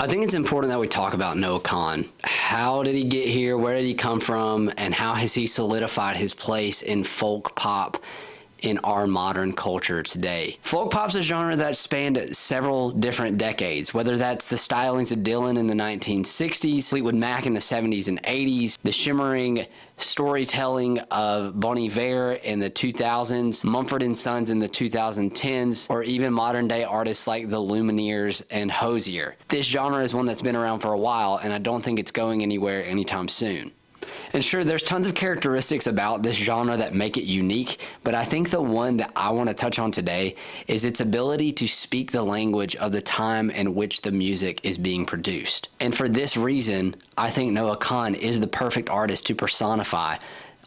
I think it's important that we talk about Noah Kahan. How did he get here? Where did he come from? And how has he solidified his place in folk pop in our modern culture today? Folk pop's a genre that spanned several different decades, whether that's the stylings of Dylan in the 1960s, Fleetwood Mac in the 70s and 80s, the shimmering storytelling of Bon Iver in the 2000s, Mumford & Sons in the 2010s, or even modern day artists like the Lumineers and Hozier. This genre is one that's been around for a while, and I don't think it's going anywhere anytime soon. And sure, there's tons of characteristics about this genre that make it unique, but I think the one that I want to touch on today is its ability to speak the language of the time in which the music is being produced. And for this reason, I think Noah Kahan is the perfect artist to personify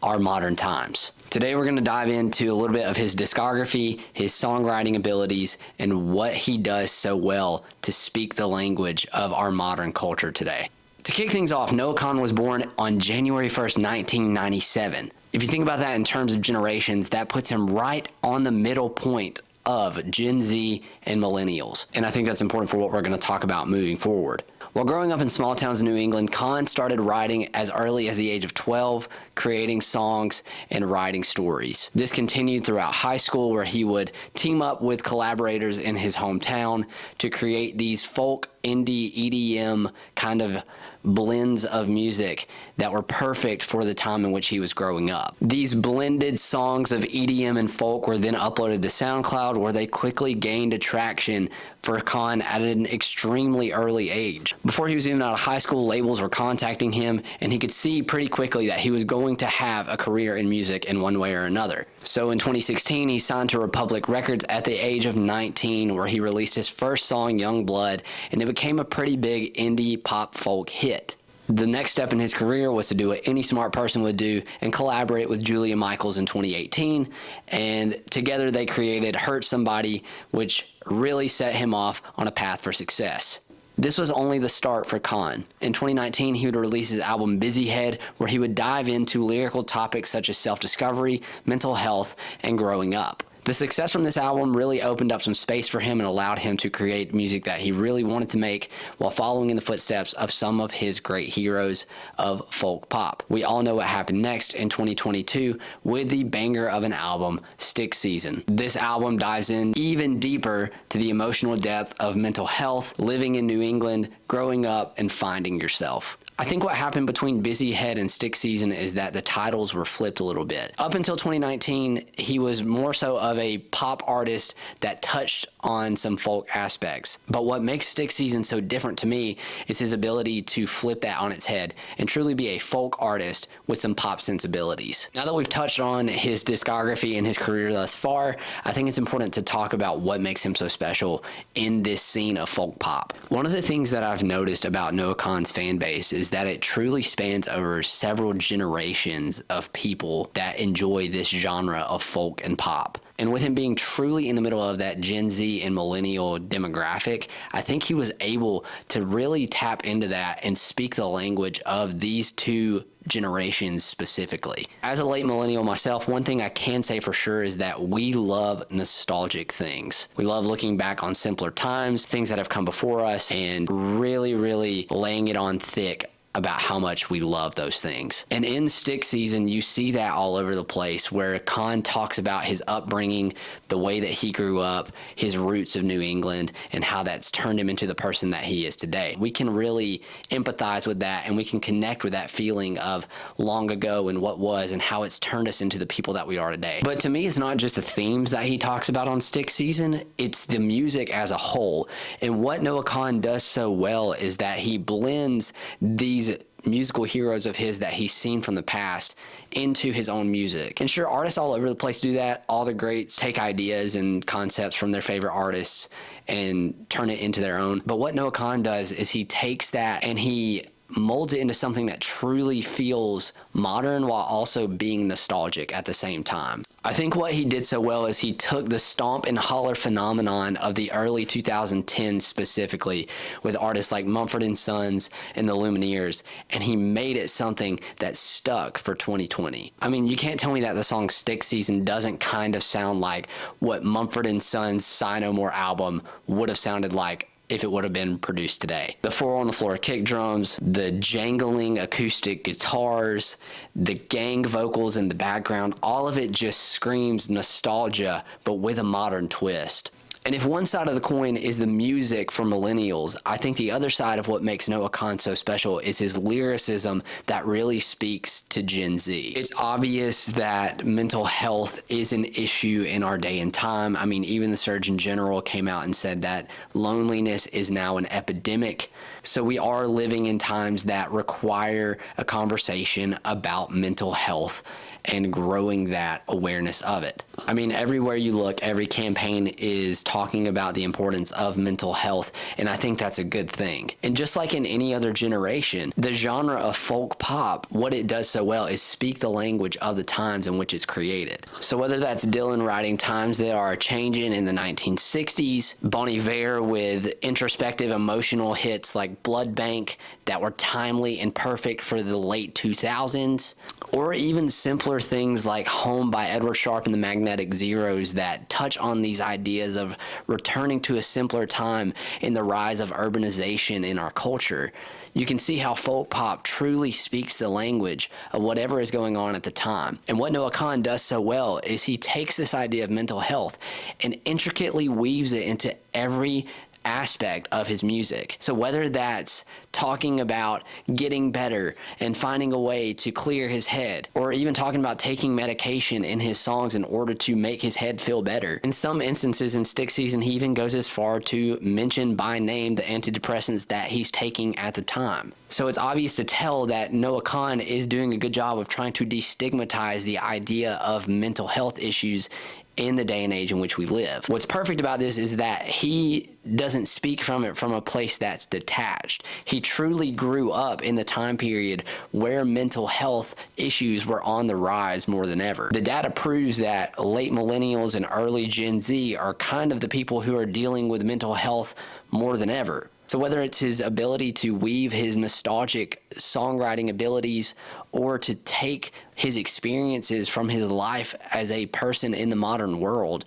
our modern times. Today we're going to dive into a little bit of his discography, his songwriting abilities, and what he does so well to speak the language of our modern culture today. To kick things off, Noah Kahan was born on January 1st, 1997. If you think about that in terms of generations, that puts him right on the middle point of Gen Z and millennials. And I think that's important for what we're going to talk about moving forward. While growing up in small towns in New England, Kahan started writing as early as the age of 12, creating songs and writing stories. This continued throughout high school, where he would team up with collaborators in his hometown to create these folk, indie, EDM kind of blends of music that were perfect for the time in which he was growing up. These blended songs of EDM and folk were then uploaded to SoundCloud, where they quickly gained attraction for Kahan at an extremely early age. Before he was even out of high school, labels were contacting him, and he could see pretty quickly that he was going to have a career in music in one way or another. So in 2016, he signed to Republic Records at the age of 19, where he released his first song, Young Blood, and it became a pretty big indie pop folk hit. The next step in his career was to do what any smart person would do and collaborate with Julia Michaels in 2018, and together they created Hurt Somebody, which really set him off on a path for success. This was only the start for Kahan. In 2019, he would release his album Busy Head, where he would dive into lyrical topics such as self-discovery, mental health, and growing up. The success from this album really opened up some space for him and allowed him to create music that he really wanted to make while following in the footsteps of some of his great heroes of folk pop. We all know what happened next in 2022 with the banger of an album, Stick Season. This album dives in even deeper to the emotional depth of mental health, living in New England, growing up, and finding yourself. I think what happened between Busy Head and Stick Season is that the titles were flipped a little bit. Up until 2019, he was more so of a pop artist that touched on some folk aspects. But what makes Stick Season so different to me is his ability to flip that on its head and truly be a folk artist with some pop sensibilities. Now that we've touched on his discography and his career thus far, I think it's important to talk about what makes him so special in this scene of folk pop. One of the things that I've noticed about Noah Kahan's fan base is that it truly spans over several generations of people that enjoy this genre of folk and pop. And with him being truly in the middle of that Gen Z and millennial demographic, I think he was able to really tap into that and speak the language of these two generations specifically. As a late millennial myself, one thing I can say for sure is that we love nostalgic things. We love looking back on simpler times, things that have come before us, and really laying it on thick about how much we love those things. And in Stick Season, you see that all over the place, where Kahan talks about his upbringing, the way that he grew up, his roots of New England, and how that's turned him into the person that he is today. We can really empathize with that, and we can connect with that feeling of long ago and what was, and how it's turned us into the people that we are today. But to me, it's not just the themes that he talks about on Stick Season, it's the music as a whole. And what Noah Kahan does so well is that he blends these musical heroes of his that he's seen from the past into his own music. And sure, artists all over the place do that. All the greats take ideas and concepts from their favorite artists and turn it into their own. But what Noah Kahan does is he takes that and he molds it into something that truly feels modern while also being nostalgic at the same time. I think what he did so well is he took the stomp and holler phenomenon of the early 2010s specifically with artists like Mumford & Sons and the Lumineers, and he made it something that stuck for 2020. I mean, you can't tell me that the song Stick Season doesn't kind of sound like what Mumford & Sons' Sigh No More album would have sounded like if it would have been produced today. The 4-on-the-floor kick drums, the jangling acoustic guitars, the gang vocals in the background, all of it just screams nostalgia, but with a modern twist. And if one side of the coin is the music for millennials, I think the other side of what makes Noah Kahan so special is his lyricism that really speaks to Gen Z. It's obvious that mental health is an issue in our day and time. I mean, even the Surgeon General came out and said that loneliness is now an epidemic. So we are living in times that require a conversation about mental health and growing that awareness of it. I mean, everywhere you look, every campaign is talking about the importance of mental health, and I think that's a good thing. And just like in any other generation, the genre of folk pop, what it does so well is speak the language of the times in which it's created. So whether that's Dylan writing Times That Are Changing in the 1960s, Bon Iver with introspective emotional hits like Blood Bank that were timely and perfect for the late 2000s, or even simpler things like Home by Edward Sharpe and the Magnetic Zeros that touch on these ideas of returning to a simpler time in the rise of urbanization in our culture. You can see how folk pop truly speaks the language of whatever is going on at the time. And what Noah Kahan does so well is he takes this idea of mental health and intricately weaves it into every aspect of his music. So whether that's talking about getting better and finding a way to clear his head, or even talking about taking medication in his songs in order to make his head feel better. In some instances in Stick Season, he even goes as far to mention by name the antidepressants that he's taking at the time. So it's obvious to tell that Noah Kahan is doing a good job of trying to destigmatize the idea of mental health issues in the day and age in which we live. What's perfect about this is that he doesn't speak from it from a place that's detached. He truly grew up in the time period where mental health issues were on the rise more than ever. The data proves that late millennials and early Gen Z are kind of the people who are dealing with mental health more than ever. So whether it's his ability to weave his nostalgic songwriting abilities or to take his experiences from his life as a person in the modern world,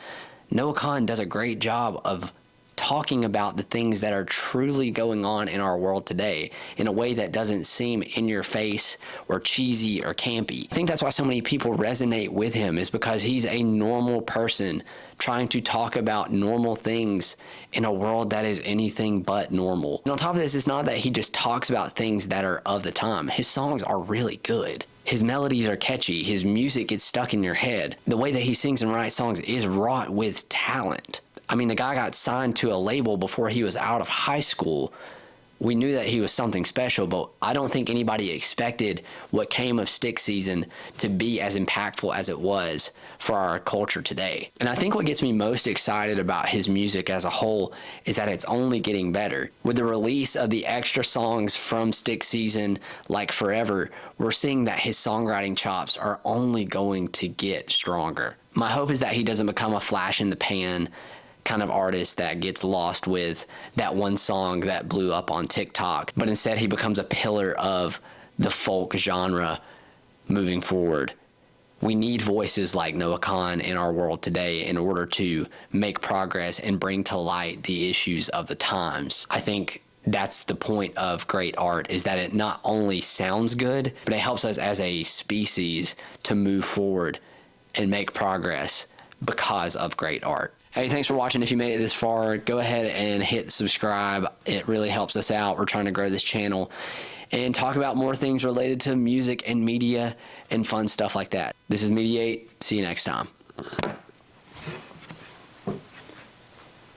Noah Kahan does a great job of talking about the things that are truly going on in our world today in a way that doesn't seem in your face or cheesy or campy. I think that's why so many people resonate with him, is because he's a normal person trying to talk about normal things in a world that is anything but normal. And on top of this, it's not that he just talks about things that are of the time. His songs are really good. His melodies are catchy. His music gets stuck in your head. The way that he sings and writes songs is wrought with talent. I mean, the guy got signed to a label before he was out of high school. We knew that he was something special, but I don't think anybody expected what came of Stick Season to be as impactful as it was for our culture today. And I think what gets me most excited about his music as a whole is that it's only getting better. With the release of the extra songs from Stick Season, like Forever, we're seeing that his songwriting chops are only going to get stronger. My hope is that he doesn't become a flash in the pan kind of artist that gets lost with that one song that blew up on TikTok, but instead he becomes a pillar of the folk genre moving forward. We need voices like Noah Kahan in our world today in order to make progress and bring to light the issues of the times. I think that's the point of great art, is that it not only sounds good, but it helps us as a species to move forward and make progress because of great art. Hey, thanks for watching. If you made it this far, go ahead and hit subscribe. It really helps us out. We're trying to grow this channel and talk about more things related to music and media and fun stuff like that. This is Mediate. See you next time.